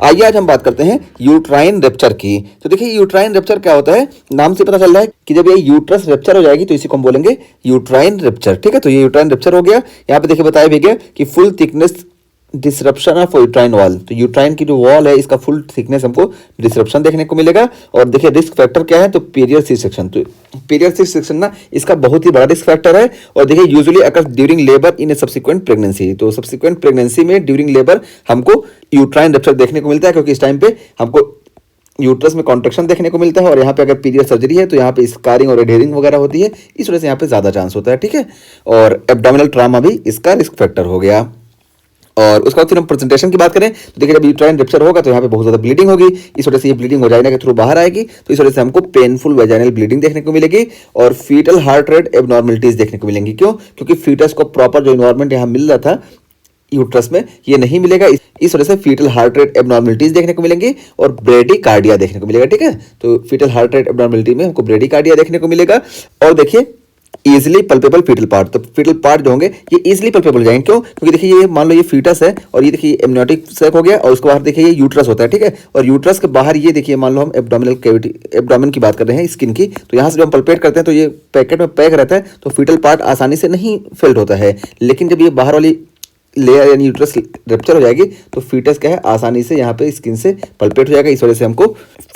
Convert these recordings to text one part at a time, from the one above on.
आइए आज हम बात करते हैं यूट्राइन रप्चर की। तो देखिए यूट्राइन रप्चर क्या होता है, नाम से पता चल रहा है कि जब ये यूट्रस रप्चर हो जाएगी तो इसी को हम बोलेंगे यूट्राइन रप्चर। ठीक है, तो ये यूट्राइन रप्चर हो गया। यहाँ पे देखिए बताया भी गया कि full thickness disruption of uterine wall. तो यूट्राइन की जो वॉल है इसका फुल थिकनेस हमको डिसरप्शन देखने को मिलेगा। और देखिए रिस्क फैक्टर क्या है, तो पेरियर सी सेक्शन। तो पेरियर सी सेक्शन ना इसका बहुत ही बड़ा रिस्क फैक्टर है। और देखिए usually occurs during labour in A subsequent pregnancy. तो सब्सिक्वेंट प्रेगनेंसी में ड्यूरिंग लेबर हमको यूट्राइन रप्चर देखने को मिलता है, क्योंकि इस टाइम पे हमको यूट्रस में कॉन्ट्रैक्शन देखने को मिलता है। और यहाँ पे अगर पीरियड सर्जरी है तो यहाँ पे स्कारिंग और एडहेरिंग वगैरह होती है, इस वजह से यहाँ पे ज्यादा चांस होता है। ठीक है, और एब्डोमिनल ट्रामा भी इसका रिस्क फैक्टर हो गया। और उसके बाद फिर हम प्रेजेंटेशन की बात करें तो देखिए जब यूट्राइन रप्चर होगा तो यहाँ पे बहुत ज़्यादा ब्लीडिंग होगी। इस वजह से ये ब्लीडिंग वजाइना के थ्रू बाहर आएगी, तो इस वजह से हमको पेनफुल वजाइनल ब्लीडिंग देखने को मिलेगी। और फीटल हार्ट रेट एबनॉर्मलिटीज देखने को मिलेंगी। क्यों? क्योंकि फीटस को प्रॉपर जो इन्वायरमेंट यहाँ मिल रहा था यूट्रस में ये नहीं मिलेगा, इस वजह से फीटल हार्ट रेट एबनॉर्मलिटीज देखने को मिलेंगी और ब्रेडिकार्डिया देखने को मिलेगा। ठीक है, तो फीटल हार्ट रेट एबनॉर्मलिटी में हमको ब्रेडिकार्डिया देखने को मिलेगा। और देखिए इजिली पल्पेबल फीटल पार्ट, तो फीटल पार्ट जो होंगे ये इजिली पल्पेबल हो जाएंगे। क्यों? क्योंकि देखिए ये मान लो ये फीटस है और ये देखिए एमनियोटिक सैक हो गया और उसके बाहर देखिए ये यूट्रस होता है। ठीक है, और यूट्रस के बाहर ये देखिए मान लो हम एब्डोमिनल कैविटी एब्डोमेन की बात कर रहे हैं स्किन की, तो यहाँ से जब हम पल्पेट करते हैं तो ये पैकेट में पैक रहता है, तो फीटल पार्ट आसानी से नहीं फिल्ड होता है। लेकिन जब ये बाहर वाली लेयर यानी यूट्रस रप्चर हो जाएगी तो फीटस क्या है आसानी से यहाँ पे स्किन से पल्पेट हो जाएगा, इस वजह से हमको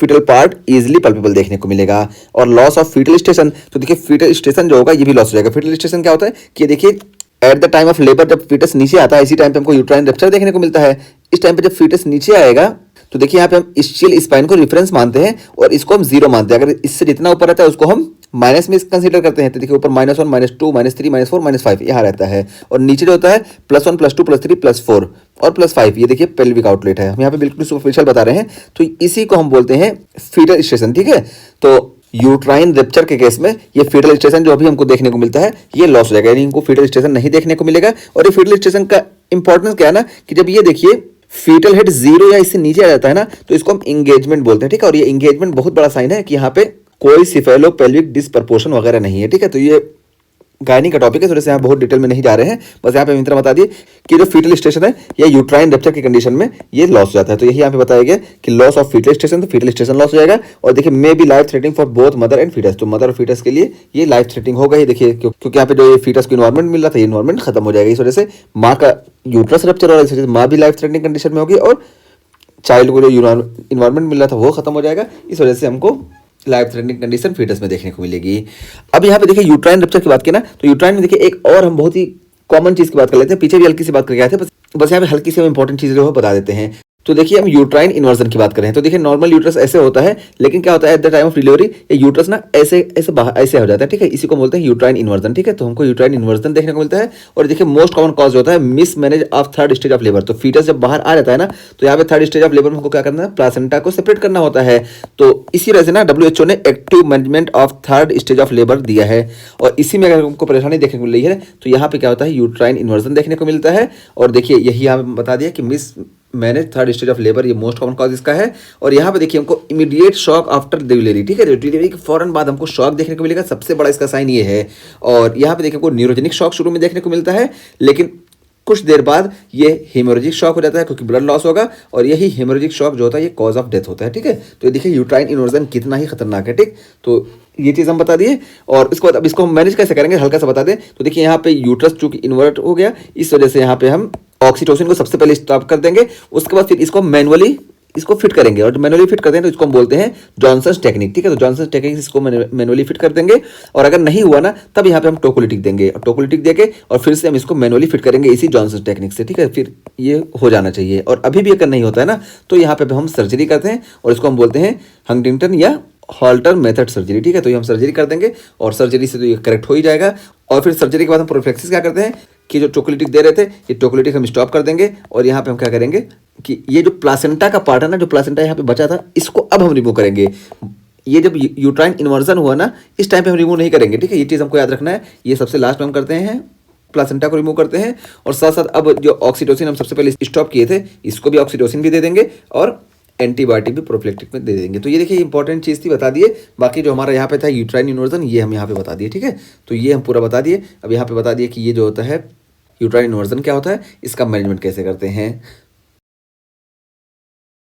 फीटल पार्ट इजीली पल्पेबल देखने को मिलेगा। और लॉस ऑफ फीटल स्टेशन, तो देखिए फीटल स्टेशन जो होगा ये भी लॉस हो जाएगा। फीटल स्टेशन क्या होता है कि देखिए at the time of labour जब फीटस नीचे आता है इसी टाइम पे हमको यूट्राइन रप्चर देखने को मिलता है। इस टाइम पे जब फीटस नीचे आएगा तो देखिए यहाँ पे हम स्चियल स्पाइन को रेफरेंस मानते हैं और इसको हम जीरो मानते हैं। अगर इससे जितना ऊपर रहता है उसको हम माइनस में कंसीडर करते हैं। तो देखिए ऊपर -1, -2, -3, -4, -5 यहाँ रहता है। और नीचे जो होता है +1, +2, +3, +4 और +5 ये देखिए पेल्विक आउटलेट है। हम यहाँ पे बिल्कुल सुपरफिशियल बता रहे हैं, तो इसी को हम बोलते हैं फीटल स्टेशन। ठीक है, तो यूट्राइन रप्चर के केस में ये फीटल स्टेशन जो अभी हमको देखने को मिलता है ये लॉस हो जाएगा, यानी इनको फीटल स्टेशन नहीं देखने को मिलेगा। और ये फीटल स्टेशन का इंपॉर्टेंस क्या है ना कि जब ये देखिए फीटल हेड 0 या इससे नीचे आ जाता है ना तो इसको हम इंगेजमेंट बोलते हैं। ठीक है, और ये इंगेजमेंट बहुत बड़ा साइन है कि यहाँ पे कोई सिफेलो पेल्विक डिस्प्रपोर्शन वगैरह नहीं है। ठीक है, तो ये गायनी का टॉपिक है, थोड़े से यहाँ बहुत डिटेल में नहीं जा रहे हैं, बस यहाँ पे इतना बता दिए कि जो फीटल स्टेशन है ये यूट्राइन रप्चर की कंडीशन में ये लॉस हो जाता है। तो यही यहाँ पे बताया गया कि लॉस ऑफ फीटल स्टेशन, तो फीटल स्टेशन लॉस हो जाएगा। और देखिए maybe life threatening for both mother and fetus, तो मदर और फीटस के लिए ये लाइफ थ्रेटनिंग होगा ही। देखिए क्योंकि यहाँ पे जो ये फीटस को इन्वायरमेंट मिल रहा था ये इन्वायरमेंट खत्म हो जाएगा, इस वजह से माँ का यूट्रस रप्चर और इस वजह से माँ भी लाइफ थ्रेटनिंग कंडीशन में होगी और चाइल्ड को जो इन्वायरमेंट मिल रहा था वो खत्म हो जाएगा, इस वजह से हमको लाइफ थ्रेटनिंग कंडीशन फीटस में देखने को मिलेगी। अब यहाँ पे देखिए यूट्राइन रप्चर की बात की ना, तो यूट्राइन में देखिए एक और हम बहुत ही कॉमन चीज की बात कर लेते हैं। पीछे भी हल्की सी बात करके आए थे, बस यहाँ पे हल्की सी हम इंपॉर्टेंट चीजें जो बता देते हैं। तो देखिए हम यूट्राइन इन्वर्जन की बात करें तो देखिए नॉर्मल यूट्रस ऐसे होता है, लेकिन क्या होता है at the time of delivery ये यूट्रस ना ऐसे ऐसे बाहर ऐसे हो जाता है। ठीक है, इसी को बोलते हैं यूट्राइन इन्वर्जन। ठीक है, तो हमको यूट्राइन इन्वर्जन देखने को मिलता है। और देखिए मोस्ट कॉमन कॉज होता है miss manage of third stage of labour. तो फीटस जब बाहर आ जाता है ना तो यहाँ पे थर्ड स्टेज ऑफ लेबर में हमको क्या करना है, प्लासेंटा को सेपरेट करना होता है। तो इसी वजह से ना WHO ने active management of third stage of labour दिया है। और इसी में अगर हमको परेशानी देखने को मिल रही है तो यहाँ पे क्या होता है यूट्राइन इन्वर्जन देखने को मिलता है। और देखिए यही यहाँ पे बता दिया कि miss manage third stage of labour ये मोस्ट कॉमन कॉज इसका है। और यहाँ पे देखिए हमको इमीडिएट शॉक आफ्टर डिलीवरी। ठीक है, डिलीवरी के फौरन बाद हमको शॉक देखने को मिलेगा, सबसे बड़ा इसका साइन ये है। और यहाँ पे देखिए हमको न्यूरोजेनिक शॉक शुरू में देखने को मिलता है, लेकिन कुछ देर बाद ये हेमोरेजिक शॉक हो जाता है क्योंकि ब्लड लॉस होगा। और यही हेमोरेजिक शॉक जो होता है ये कॉज ऑफ डेथ होता है। ठीक है, तो ये देखिए यूट्राइन इन्वर्जन कितना ही खतरनाक है। ठीक, तो ये चीज़ हम बता दिए। और इसके बाद अब इसको हम मैनेज कैसे करेंगे हल्का सा बता दें। तो देखिए यहाँ पे यूट्रस चूंकि इन्वर्ट हो गया, इस वजह से यहाँ पे हम ऑक्सीटोसिन को सबसे पहले स्टॉप कर देंगे। उसके बाद फिर इसको मैनुअली इसको फिट करेंगे, और मैनुअली फिट करते हैं तो इसको हम बोलते हैं जॉनसन टेक्निक। ठीक है, तो जॉनसन टेक्निक इसको मैनुअली फिट कर देंगे। और अगर नहीं हुआ ना तब यहाँ पे हम टोकोलिटिक देंगे, और टोकोलिटिक देके और फिर से हम इसको मैनुअली फिट करेंगे इसी जॉनसन टेक्निक से। ठीक है, फिर ये हो जाना चाहिए। और अभी भी अगर नहीं होता है ना तो यहाँ पे हम सर्जरी करते हैं और इसको हम बोलते हैं हंटिंगटन या हॉल्टर मेथड सर्जरी। ठीक है, तो ये हम सर्जरी कर देंगे और सर्जरी से तो ये करेक्ट हो ही जाएगा। और फिर सर्जरी के बाद हम प्रोफिलैक्सिस क्या करते हैं कि जो टोकोलिटिक दे रहे थे ये टोकोलिटिक हम स्टॉप कर देंगे। और यहाँ पे हम क्या करेंगे कि ये जो प्लासेंटा का पार्ट है ना, जो प्लासेंटा यहाँ पे बचा था, इसको अब हम रिमूव करेंगे। ये जब यूट्राइन इन्वर्जन हुआ ना इस टाइम पे हम रिमूव नहीं करेंगे। ठीक है, ये चीज़ हमको याद रखना है। ये सबसे लास्ट में हम करते हैं, प्लासेंटा को रिमूव करते हैं। और साथ साथ अब जो ऑक्सीटोसिन हम सबसे पहले स्टॉप किए थे इसको भी ऑक्सीटोसिन भी दे देंगे और एंटीबायोटिक भी प्रोफिलैक्टिक में दे देंगे। तो ये देखिए इंपॉर्टेंट चीज़ थी, बता दिए। बाकी जो हमारा यहाँ पे था यूट्राइन इन्वर्जन ये हम यहाँ पे बता दिए। ठीक है, तो ये हम पूरा बता दिए। अब यहाँ पे बता दिए कि ये जो होता है यूट्राइन इन्वर्जन क्या होता है, इसका मैनेजमेंट कैसे करते हैं।